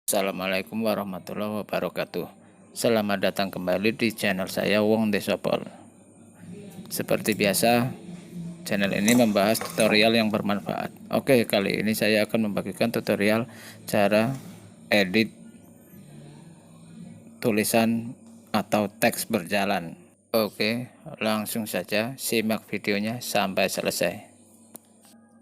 Assalamualaikum warahmatullahi wabarakatuh. Selamat datang kembali di channel saya Wong Desopol. Seperti biasa, channel ini membahas tutorial yang bermanfaat. Oke, kali ini saya akan membagikan tutorial cara edit tulisan atau teks berjalan. Oke, langsung saja simak videonya sampai selesai.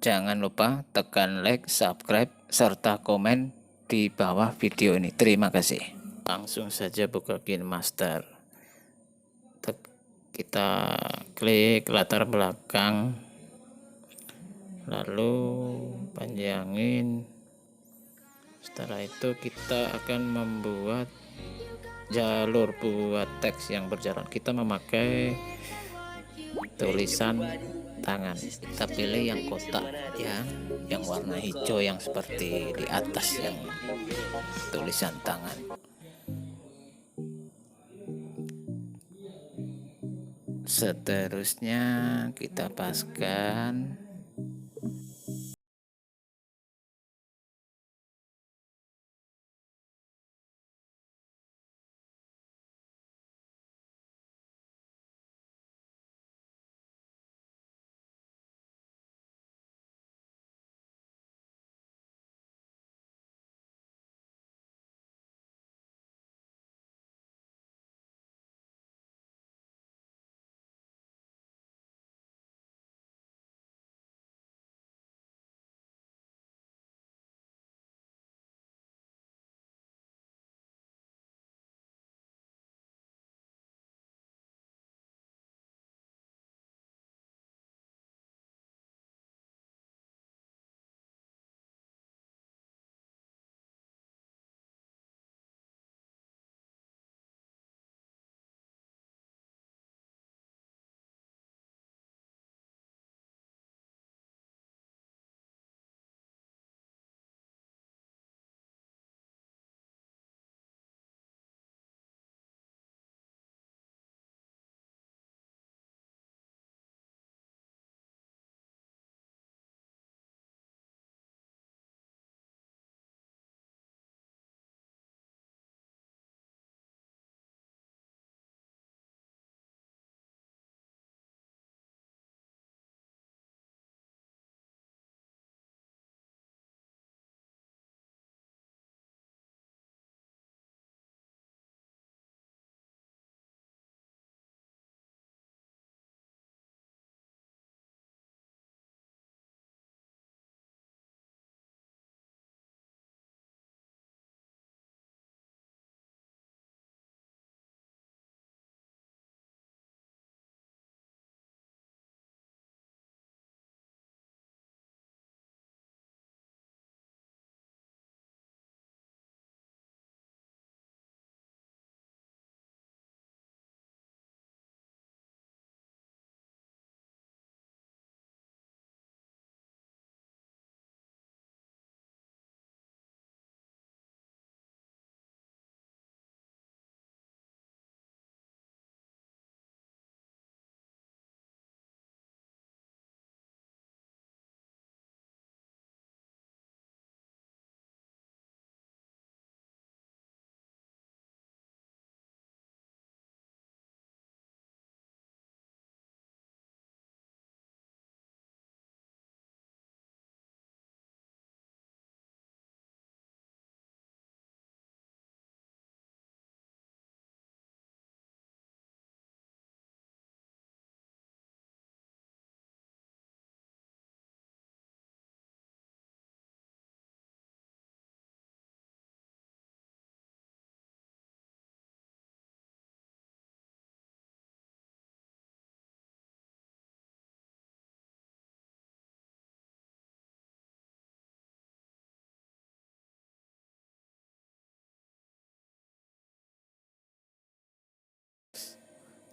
Jangan lupa tekan like, subscribe, serta komen di bawah video ini. Terima kasih. Langsung saja buka KineMaster. Kita klik latar belakang, lalu panjangin. Setelah itu kita akan membuat jalur buat teks yang berjalan. Kita memakai tulisan tangan. Kita pilih yang kotak ya, yang warna hijau yang seperti di atas yang tulisan tangan. Seterusnya kita paskan.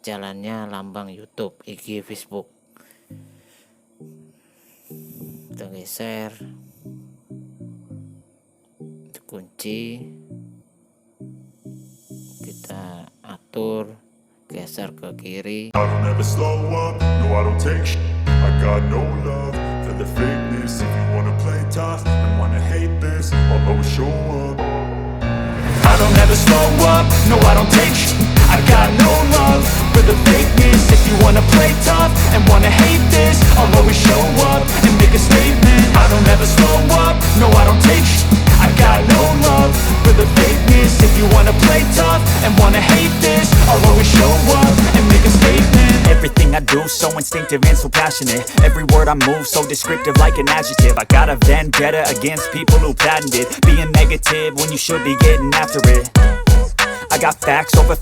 Jalannya lambang YouTube, IG, Facebook. Kita geser, kunci, kita atur, geser ke kiri. I don't ever slow up, no I don't take shit. I got no love for the fakeness. If you wanna play tough and wanna hate this, I'll always show up. don't ever slow up, no I don't take sh**. I got no love for the fakeness. If you wanna play tough and wanna hate this, I'll always show up and make a statement. I don't ever slow up, no I don't take sh**. I got no love for the fakeness. If you wanna play tough and wanna hate this, I'll always show up and make a statement. Everything I do so instinctive and so passionate. Every word I move so descriptive like an adjective. I got a vendetta against people who patented being negative when you should be getting after it. I got facts over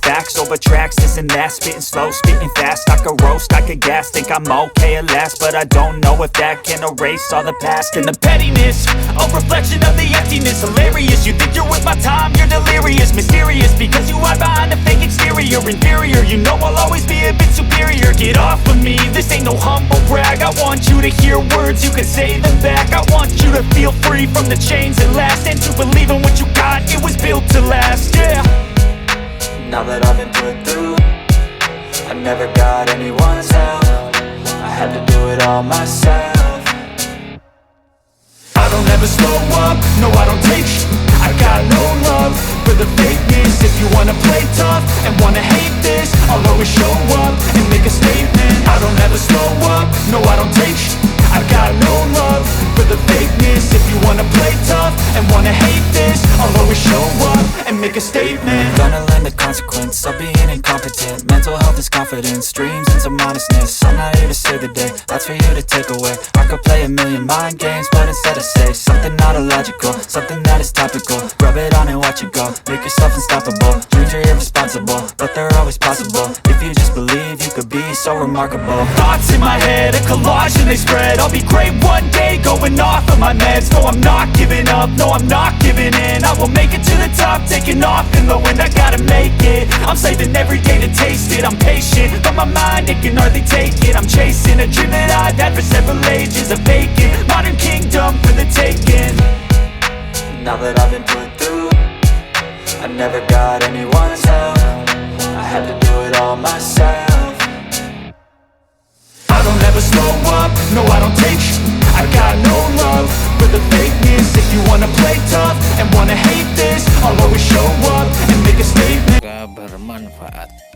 tracks, this and that. Spitting slow, spitting fast. I could roast, I could gas. Think I'm okay at last, but I don't know if that can erase all the past. And the pettiness, a reflection of the emptiness. Hilarious, you think you're worth my time, you're delirious. Mysterious, because you hide behind a fake exterior. Inferior, you know I'll always be a bit superior. Get off of me, this ain't no humble brag. I want you to hear words, you can say them back. I want you to feel free from the chains that last, and to believe in what you got, it was built to last, yeah. Now that I've been put through, I never got anyone's help. I had to do it all myself. I don't ever slow up, no I don't take sh**. I got no love for the fakeness. If you wanna play tough and wanna hate this, I'll always show up and make a statement. I don't ever slow up, no I don't take sh**. I got no love for the fakeness. If you wanna play tough and wanna hate this, I'll always show up and make a statement. Gonna learn the consequence of being incompetent. Mental health is confidence, dreams and some honestness. I'm not here to save the day, that's for you to take away. I could play a million mind games, but instead I say something not illogical, something that is topical. Rub it on and watch it go, make yourself unstoppable. Dreams are irresponsible, but they're always possible. If you just believe, you could be so remarkable. Thoughts in my head, a collage and they spread. I'll be great one day, going off of my meds. No, I'm not giving up, no, I'm not giving in. I will make it to the top, taking off in the wind. I gotta make it, I'm saving every day to taste it. I'm patient, but my mind, it can hardly take it. I'm chasing a dream that I've had for several ages. A vacant, modern kingdom for the taking. Now that I've been put through, I never got anyone's help. I had to do it all myself. I don't ever slow up, no I don't take sh**. I got no love for the fakeness. If you wanna play tough and wanna hate this, I'll always show up and make a statement. Bermanfaat.